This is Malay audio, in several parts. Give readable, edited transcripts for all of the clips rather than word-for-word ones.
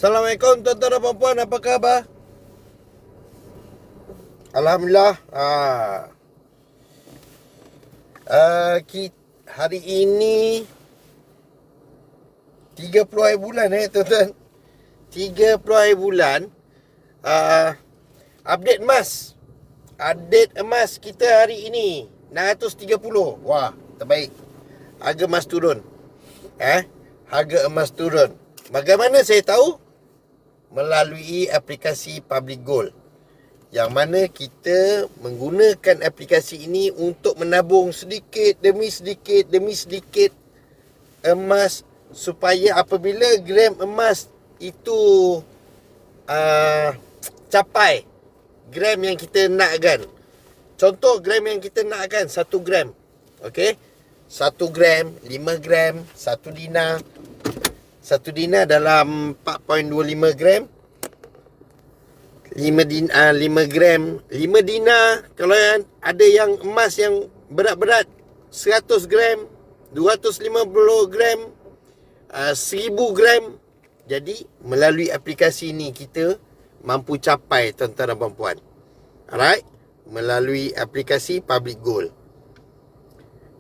Assalamualaikum tuan-tuan dan puan-puan, apa khabar? Alhamdulillah. Hari ini 30 hari bulan tuan-tuan. 30 hari bulan. Update emas. Update emas kita hari ini 630. Wah, terbaik. Harga emas turun. Harga emas turun. Bagaimana saya tahu? Melalui aplikasi Public Gold, yang mana kita menggunakan aplikasi ini untuk menabung sedikit demi sedikit emas, supaya apabila gram emas itu capai gram yang kita nakkan. Contoh gram yang kita nakkan 1 gram. Okey, 1 gram, 5 gram, 1 dinar. 1 dinar dalam 4.25 gram. 5 gram. 5 dinar, kalau ada yang emas yang berat-berat 100 gram, 250 gram, 1000 gram. Jadi melalui aplikasi ini kita mampu capai tuan-tuan dan puan-puan. Alright, melalui aplikasi Public Gold.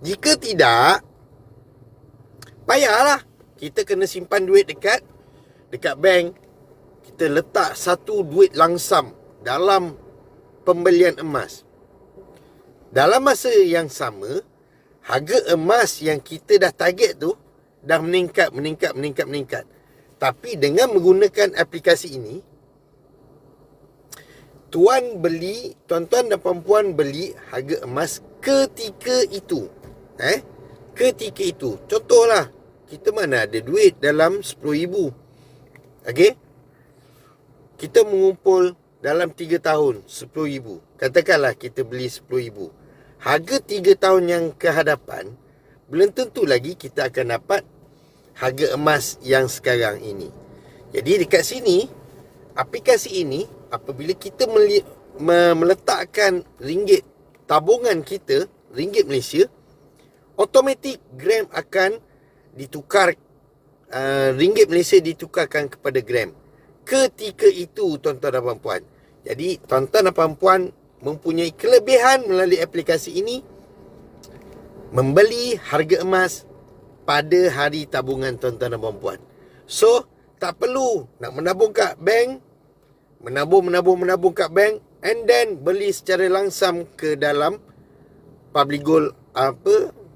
Jika tidak, payahlah. Kita kena simpan duit dekat bank. Kita letak satu duit langsam dalam pembelian emas. Dalam masa yang sama, harga emas yang kita dah target tu dah meningkat. Tapi dengan menggunakan aplikasi ini, tuan-tuan dan puan-puan beli harga emas ketika itu. Ketika itu. Contohlah, kita mana ada duit dalam 10,000. Okey? Kita mengumpul dalam 3 tahun 10,000. Katakanlah kita beli 10,000. Harga 3 tahun yang kehadapan, belum tentu lagi kita akan dapat harga emas yang sekarang ini. Jadi dekat sini, aplikasi ini, apabila kita meletakkan ringgit tabungan kita, ringgit Malaysia, automatik gram akan ditukar, ringgit Malaysia ditukarkan kepada gram ketika itu tuan-tuan dan puan-puan. Jadi tuan-tuan dan puan-puan mempunyai kelebihan melalui aplikasi ini, membeli harga emas pada hari tabungan tuan-tuan dan puan-puan. So tak perlu nak menabung kat bank, menabung kat bank, and then beli secara langsam ke dalam Public Gold.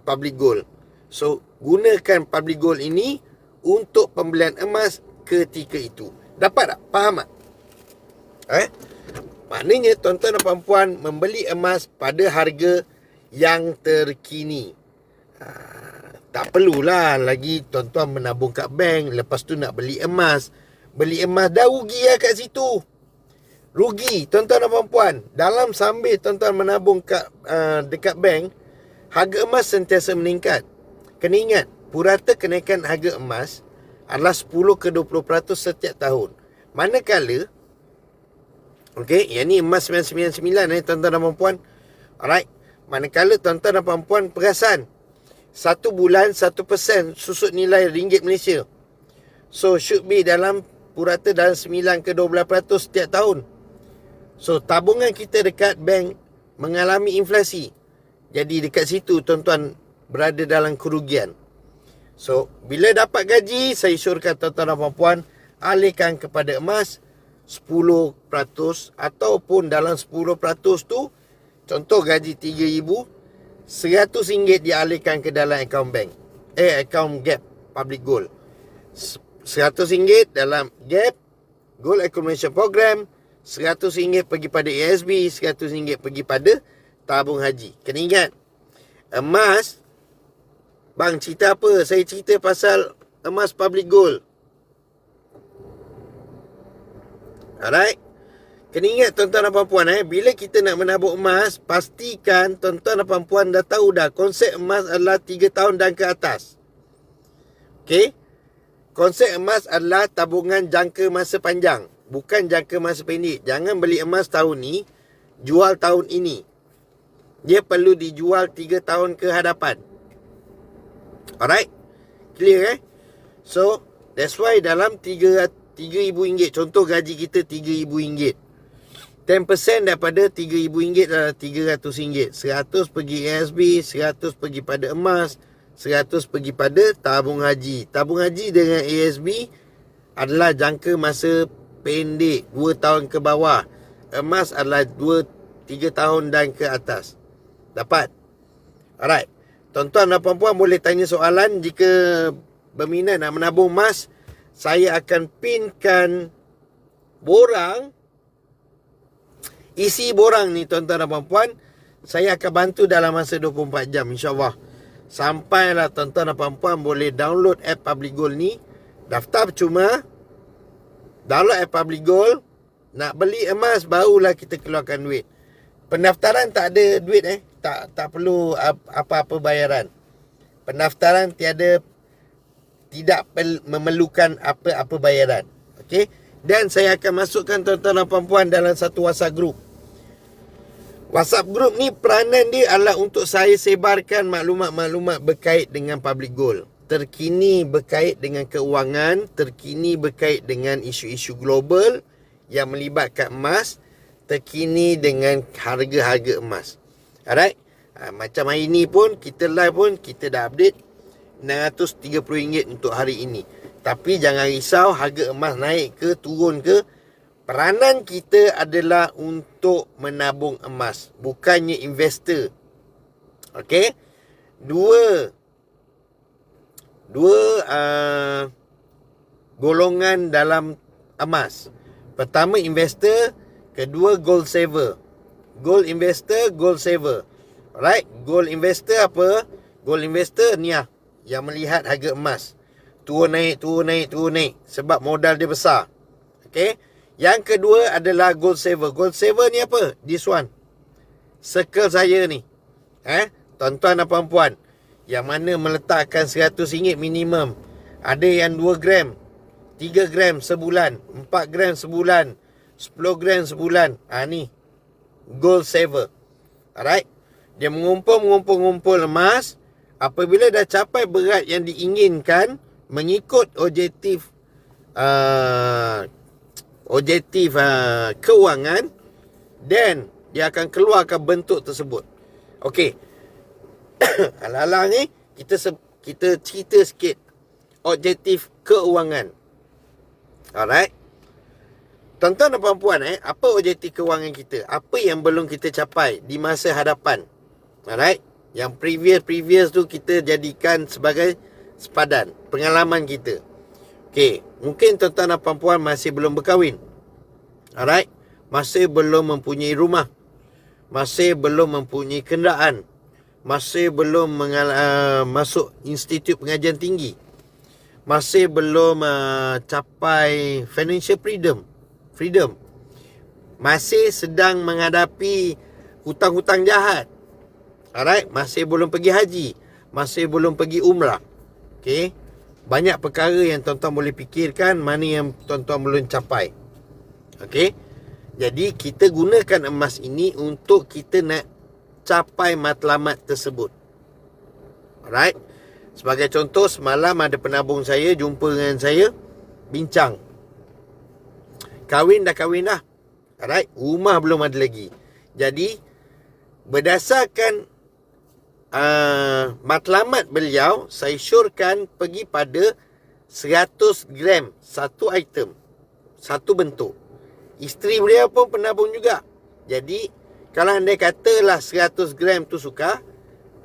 Public Gold. So gunakan Public Gold ini untuk pembelian emas ketika itu. Dapat tak? Faham tak? Maknanya tuan-tuan dan puan-puan membeli emas pada harga yang terkini. Tak perlulah lagi tuan-tuan menabung kat bank, lepas tu nak beli emas. Beli emas dah rugi lah kat situ. Rugi tuan-tuan dan puan-puan. Dalam sambil tuan-tuan menabung dekat bank, harga emas sentiasa meningkat. Kena ingat, purata kenaikan harga emas adalah 10 ke 20% setiap tahun. Manakala, yang ni emas 999 tuan-tuan dan puan-puan. Alright. Manakala tuan-tuan dan puan-puan perasan, 1 bulan 1% susut nilai ringgit Malaysia. So should be dalam purata dalam 9 ke 12% setiap tahun. So tabungan kita dekat bank mengalami inflasi. Jadi dekat situ tuan-tuan berada dalam kerugian. So bila dapat gaji, saya syorkan tuan-tuan dan puan-puan alihkan kepada emas 10%, ataupun dalam 10% tu, contoh gaji 3,000, RM100 dialihkan ke dalam akaun bank, akaun Gap Public Gold. RM100 dalam Gap Gold Accumulation Program, RM100 pergi pada ASB, RM100 pergi pada tabung haji. Kena ingat, emas, bang cerita apa? Saya cerita pasal emas Public Gold. Alright. Kena ingat tuan-tuan dan puan-puan, bila kita nak menabung emas, pastikan tuan-tuan dan puan-puan dah tahu dah konsep emas adalah 3 tahun dan ke atas. Okey. Konsep emas adalah tabungan jangka masa panjang, bukan jangka masa pendek. Jangan beli emas tahun ni, jual tahun ini. Dia perlu dijual 3 tahun ke hadapan. Alright. Clear So that's why dalam 3 RM3,000. Contoh gaji kita RM3,000. 10% daripada RM3,000 adalah RM300. 100 pergi ASB, 100 pergi pada emas, 100 pergi pada tabung haji. Tabung haji dengan ASB adalah jangka masa pendek, 2 tahun ke bawah. Emas adalah 2-3 tahun dan ke atas. Dapat? Alright. Tuan-tuan dan puan-puan boleh tanya soalan. Jika berminat nak menabung emas, saya akan pinkan borang. Isi borang ni tuan-tuan dan puan-puan, saya akan bantu dalam masa 24 jam insyaAllah. Sampailah tuan-tuan dan puan-puan boleh download app Public Gold ni. Daftar percuma. Download app Public Gold. Nak beli emas barulah kita keluarkan duit. Pendaftaran tak ada duit Tak perlu apa-apa bayaran. Pendaftaran tidak memerlukan apa-apa bayaran. Okey? Dan saya akan masukkan tuan-tuan dan puan-puan dalam satu WhatsApp group. WhatsApp group ni peranan dia adalah untuk saya sebarkan maklumat-maklumat berkait dengan Public Gold. Terkini berkait dengan keuangan, terkini berkait dengan isu-isu global yang melibatkan emas, terkini dengan harga-harga emas. Alright? Macam hari ni pun, kita live pun, kita dah update RM630 untuk hari ini. Tapi jangan risau harga emas naik ke turun ke. Peranan kita adalah untuk menabung emas, bukannya investor. Okey? Dua golongan dalam emas. Pertama investor, kedua gold saver. Gold investor, gold saver. Alright, gold investor apa? Gold investor ni yang melihat harga emas turun naik sebab modal dia besar. Okey. Yang kedua adalah gold saver. Gold saver ni apa? This one. Circle saya ni. Tuan-tuan dan puan-puan, yang mana meletakkan RM100 minimum. Ada yang 2 gram, 3 gram sebulan, 4 gram sebulan, 10 gram sebulan. Ni gold saver. Alright. Dia mengumpul emas. Apabila dah capai berat yang diinginkan, mengikut objektif keuangan, dan dia akan keluarkan bentuk tersebut. Okey. Alang-alang ni kita cerita sikit objektif keuangan. Alright. Tuan-tuan dan puan-puan, apa objektif keuangan kita? Apa yang belum kita capai di masa hadapan? Alright. Yang previous tu kita jadikan sebagai sepadan pengalaman kita. Okey, mungkin tuan-tuan dan puan-puan masih belum berkahwin. Alright. Masih belum mempunyai rumah. Masih belum mempunyai kenderaan. Masih belum masuk institut pengajian tinggi. Masih belum capai financial freedom. Masih sedang menghadapi hutang-hutang jahat. Alright, masih belum pergi haji, masih belum pergi umrah. Okey. Banyak perkara yang tuan-tuan boleh fikirkan, mana yang tuan-tuan belum capai. Okey. Jadi kita gunakan emas ini untuk kita nak capai matlamat tersebut. Alright. Sebagai contoh, semalam ada penabung saya jumpa dengan saya, bincang. Dah kahwin dah. Alright. Rumah belum ada lagi. Jadi berdasarkan matlamat beliau, saya syorkan pergi pada 100 gram satu item, satu bentuk. Isteri beliau pun penabung juga. Jadi kalau anda katalah 100 gram tu suka,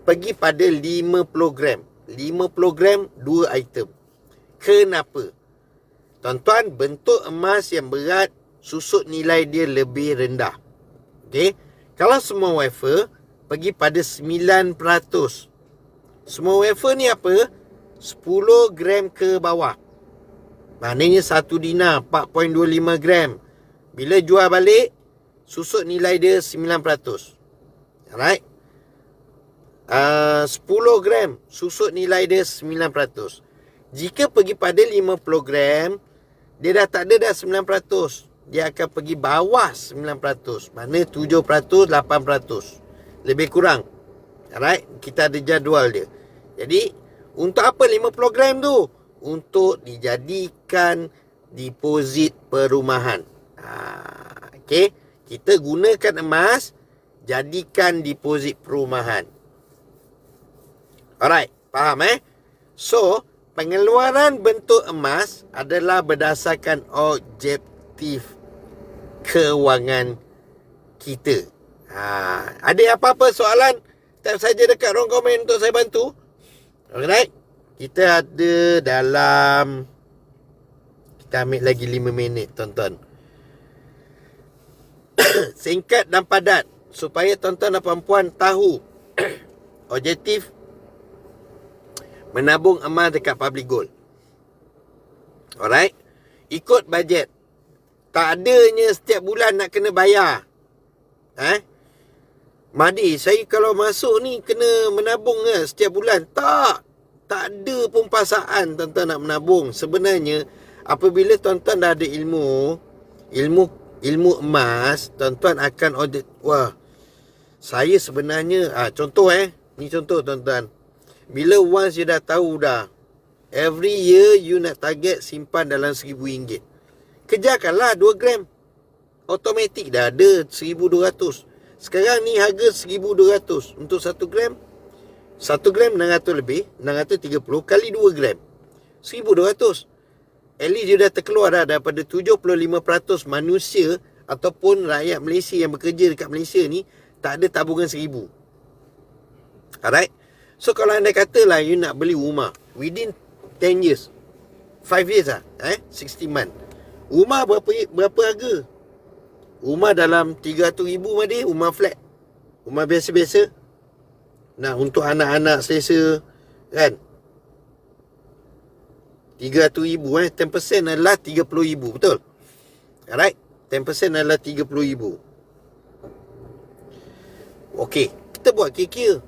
pergi pada 50 gram. 50 gram 2 item. Kenapa? Tuan-tuan, bentuk emas yang berat, susut nilai dia lebih rendah. Okey. Kalau semua wafer, pergi pada 9%. Semua wafer ni apa? 10 gram ke bawah. Maknanya 1 dinar 4.25 gram. Bila jual balik, susut nilai dia 9%. Alright. 10 gram, susut nilai dia 9%. Jika pergi pada 50 gram, dia dah tak ada dah 9%. Dia akan pergi bawah 9%. Mana 7%, 8%. Lebih kurang. Alright. Kita ada jadual dia. Jadi, untuk apa 50 gram tu? Untuk dijadikan deposit perumahan. Okey, kita gunakan emas jadikan deposit perumahan. Alright, faham So, pengeluaran bentuk emas adalah berdasarkan objektif kewangan kita. Ada apa-apa soalan? Type saja dekat ruang komen untuk saya bantu. Alright. Kita ada dalam, kita ambil lagi 5 minit, tuan-tuan. Singkat dan padat supaya tuan-tuan dan puan-puan tahu objektif menabung emas dekat public gold. Alright. Ikut bajet. Tak adanya setiap bulan nak kena bayar. Mahdi, saya kalau masuk ni kena menabung ke setiap bulan? Tak ada pun paksaan tuan-tuan nak menabung. Sebenarnya apabila tuan-tuan dah ada ilmu emas, tuan-tuan akan audit. Wah, saya sebenarnya contoh ni contoh tuan-tuan. Bila once you dah tahu dah, every year you nak target simpan dalam RM1,000. Kejarkanlah 2 gram. Automatik dah ada 1,200. Sekarang ni harga 1,200 untuk 1 gram. 1 gram 600 lebih, 630 kali 2 gram 1,200. At least you dah terkeluar dah daripada 75% manusia ataupun rakyat Malaysia yang bekerja dekat Malaysia ni tak ada tabungan 1,000. Alright. So kalau anda katalah you nak beli rumah within 10 years, 5 years 60 month. Rumah berapa harga? Rumah dalam 300,000 Mahdi, rumah flat. Rumah biasa-biasa. Nah, untuk anak-anak selesa kan, 300,000 10% adalah 30,000. Betul? Alright. 10% adalah 30,000. Okey, kita buat kira-kira.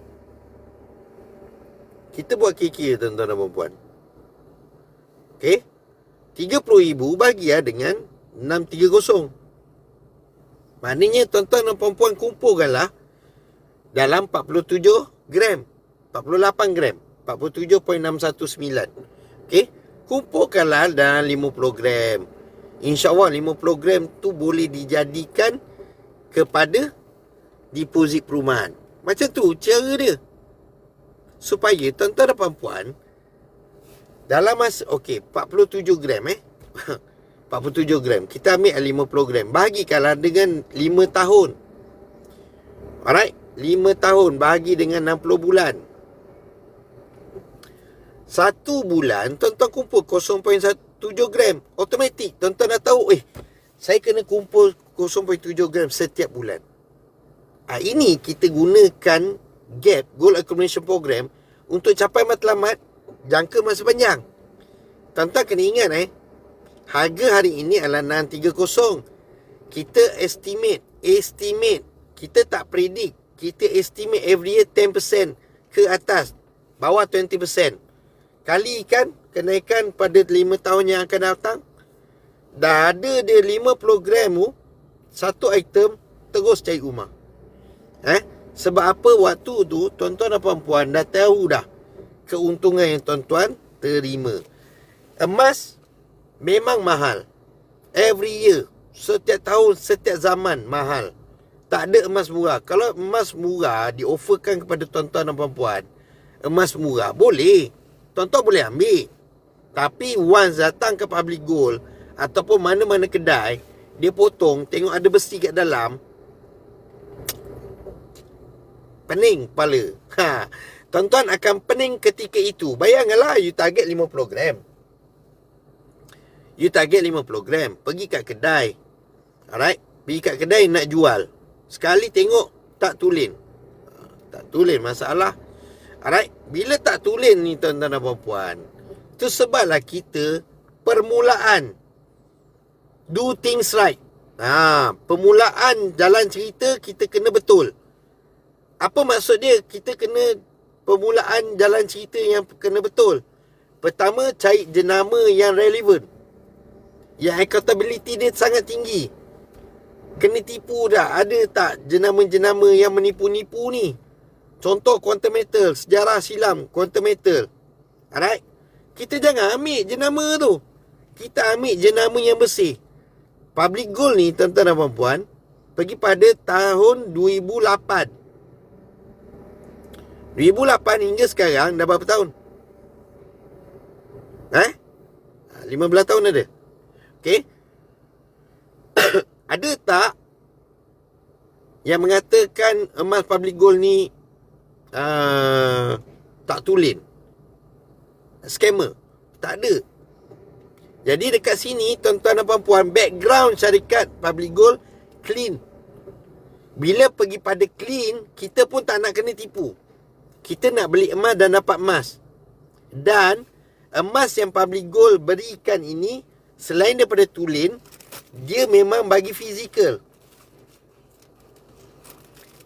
Tuan-tuan dan puan-puan. Okey, 30,000 bagi dengan 630. Maknanya tuan-tuan dan puan-puan kumpulkanlah dalam 47 gram, 48 gram, 47.619. Okey, kumpulkanlah dalam 50 gram. InsyaAllah 50 gram tu boleh dijadikan kepada deposit perumahan. Macam tu cara dia. Supaya tuan-tuan dan puan-puan dalam masa 47 gram 47 gram. Kita ambil 50 gram. Bahagikanlah dengan 5 tahun. Alright, 5 tahun bahagi dengan 60 bulan. 1 bulan tuan-tuan kumpul 0.17 gram. Automatik tuan-tuan dah tahu, saya kena kumpul 0.7 gram setiap bulan. Ini kita gunakan GAP, Gold Accumulation Program, untuk capai matlamat jangka masa panjang. Tuan-tuan kena ingat harga hari ini adalah 630. Kita estimate. Kita tak predict. Kita estimate every year 10% ke atas, bawah 20%. Kalikan kenaikan pada 5 tahun yang akan datang. Dah ada dia 50 gram tu, satu item, terus cari rumah. Sebab apa waktu tu tuan-tuan dan puan-puan dah tahu dah keuntungan yang tuan-tuan terima. Emas memang mahal. Every year, setiap tahun, setiap zaman mahal. Tak ada emas murah. Kalau emas murah dioferkan kepada tuan-tuan dan puan-puan, emas murah boleh, tuan-tuan boleh ambil. Tapi once datang ke public gold ataupun mana-mana kedai, dia potong, tengok ada besi kat dalam, pening kepala. Tuan-tuan akan pening ketika itu. Bayangkanlah you target 50 gram. You target 50 gram. Pergi kat kedai. Alright. Pergi kat kedai nak jual. Sekali tengok tak tulen. Tak tulen masalah. Alright. Bila tak tulen ni tuan-tuan dan puan-puan, tu sebablah kita permulaan. Do things right. Permulaan jalan cerita kita kena betul. Apa maksud dia? Kita kena permulaan jalan cerita yang kena betul. Pertama, cari jenama yang relevan, yang accountability dia sangat tinggi. Kena tipu dah. Ada tak jenama-jenama yang menipu-nipu ni? Contoh Quantum Metal, sejarah silam Quantum Metal. Alright. Kita jangan ambil jenama tu. kita ambil jenama yang bersih. Public gold ni tuan-tuan dan puan-puan, pergi pada tahun 2008. 2008 hingga sekarang dah berapa tahun? 15 tahun ada. Okey. Ada tak yang mengatakan emas public gold ni tak tulen? Scammer? Tak ada. Jadi dekat sini tuan-tuan dan puan-puan, background syarikat public gold clean. Bila pergi pada clean, kita pun tak nak kena tipu. Kita nak beli emas dan dapat emas. Dan emas yang public gold berikan ini, selain daripada tulen, dia memang bagi fizikal.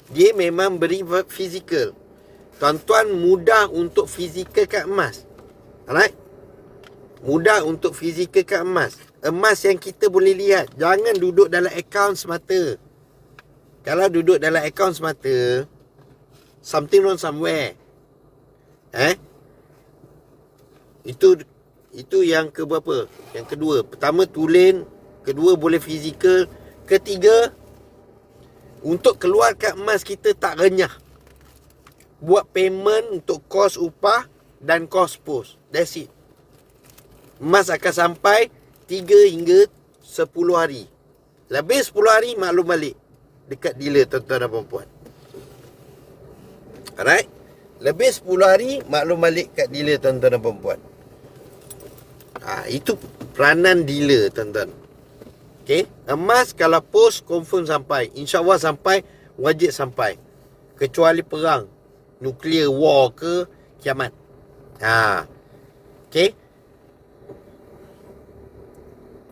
Dia memang beri fizikal. Tuan-tuan mudah untuk fizikalkan emas. Alright? Mudah untuk fizikalkan emas. Emas yang kita boleh lihat. Jangan duduk dalam akaun semata. Kalau duduk dalam akaun semata, something wrong somewhere. Itu yang ke berapa? Yang kedua. Pertama tulen, kedua boleh fizikal, ketiga untuk keluarkan emas kita tak renyah. Buat payment untuk kos upah dan kos pos. That's it. Emas akan sampai 3 hingga 10 hari. Lebih 10 hari maklum balik dekat dealer tuan-tuan dan puan-puan. Alright? Lebih 10 hari maklum balik kat dealer tuan-tuan dan puan-puan. Itu peranan dealer tuan-tuan. Okay? Emas kalau post confirm sampai. InsyaAllah sampai. Wajib sampai. Kecuali perang. Nuclear war ke kiamat. Okay?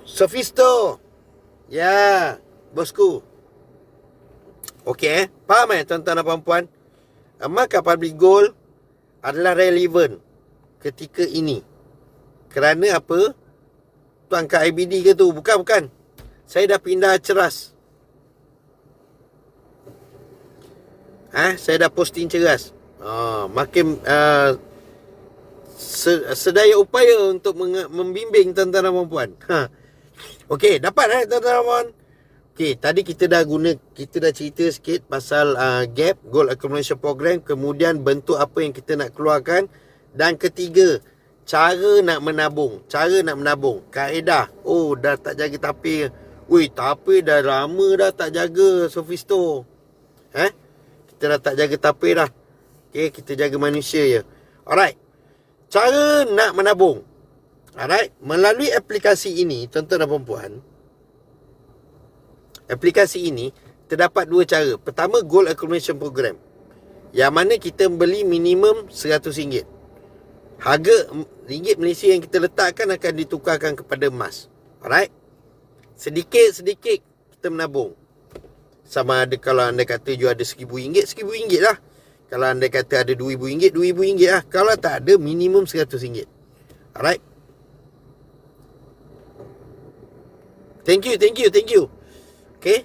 Sophisto. Ya, bosku. Okay, faham tuan-tuan dan puan-puan? Emas public gold adalah relevan ketika ini. Kerana apa? Tuan kat IBD ke tu? Bukan. Saya dah pindah ceras. Saya dah posting ceras. Makin sedaya upaya untuk membimbing tuan-tuan dan puan-puan. Okey, dapat tuan-tuan dan puan. Okey, tadi kita dah cerita sikit pasal GAP, Gold Accumulation Program, kemudian bentuk apa yang kita nak keluarkan, dan ketiga, cara nak menabung. Kaedah. Dah tak jaga tapir. Tapir dah lama dah tak jaga, Sophisto. Kita dah tak jaga tapir dah. Okey, kita jaga manusia je. Alright. Cara nak menabung. Alright, melalui aplikasi ini, tuan-tuan dan puan-puan, aplikasi ini terdapat dua cara. Pertama, Gold Accumulation Program, yang mana kita beli minimum RM100. Harga ringgit Malaysia yang kita letakkan akan ditukarkan kepada emas. Alright, sedikit-sedikit kita menabung. Sama ada kalau anda kata you ada RM1,000, RM1,000 lah. Kalau anda kata ada RM2,000, RM2,000 lah. Kalau tak ada, minimum RM100. Alright. Thank you. Okay,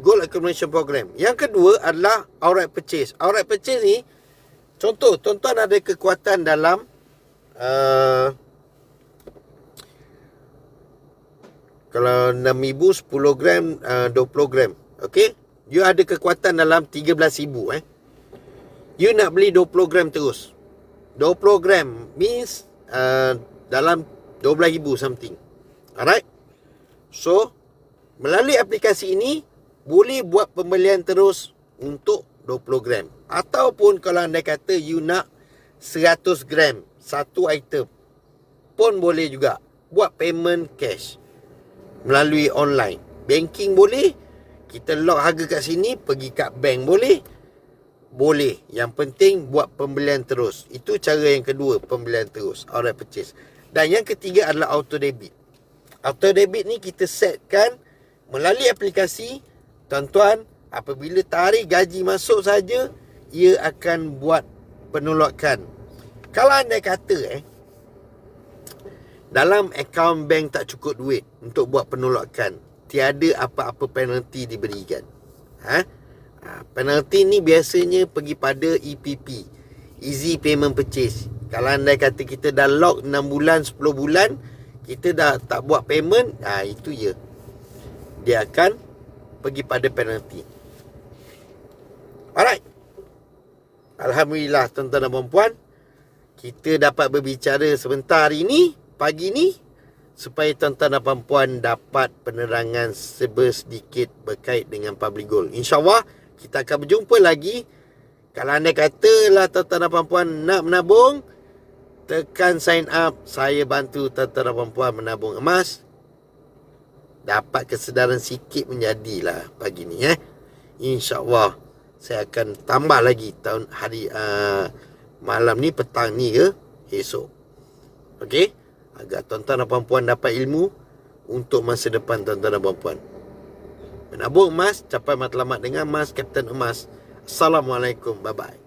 Gold Accumulation Program. Yang kedua adalah outright purchase. Outright purchase ni, contoh, tuan-tuan ada kekuatan dalam kalau 6,000, 10 gram, 20 gram. Okay, you ada kekuatan dalam 13,000. You nak beli 20 gram terus. 20 gram means dalam 12,000 something. Alright. So, melalui aplikasi ini, boleh buat pembelian terus untuk 20 gram. Ataupun kalau anda kata you nak 100 gram, satu item, pun boleh juga. Buat payment cash melalui online. Banking boleh. Kita lock harga kat sini, pergi kat bank boleh. Boleh. Yang penting buat pembelian terus. Itu cara yang kedua, pembelian terus. Outright purchase. Dan yang ketiga adalah auto debit. Auto debit ni kita setkan melalui aplikasi. Tuan-tuan, apabila tarikh gaji masuk saja, ia akan buat penolakan. Kalau anda kata dalam akaun bank tak cukup duit untuk buat penolakan, tiada apa-apa penalti diberikan. Penalti ni biasanya pergi pada EPP, Easy Payment Purchase. Kalau anda kata kita dah lock 6 bulan, 10 bulan, kita dah tak buat payment, itu je, dia akan pergi pada penalti. Alright, alhamdulillah tuan-tuan dan puan-puan, kita dapat berbicara sebentar hari ni, pagi ni, supaya tuan-tuan dan puan-puan dapat penerangan sedikit berkait dengan public goal. InsyaAllah kita akan berjumpa lagi. Kalau anda katalah tuan-tuan dan puan-puan nak menabung, tekan sign up. Saya bantu tuan-tuan dan puan-puan menabung emas. Dapat kesedaran sikit menjadilah pagi ni. InsyaAllah saya akan tambah lagi malam ni, petang ni ke esok. Okey, agar tuan-tuan dan puan-puan dapat ilmu untuk masa depan tuan-tuan dan puan-puan. Menabung emas, capai matlamat dengan emas, Kapten Emas. Assalamualaikum, bye-bye.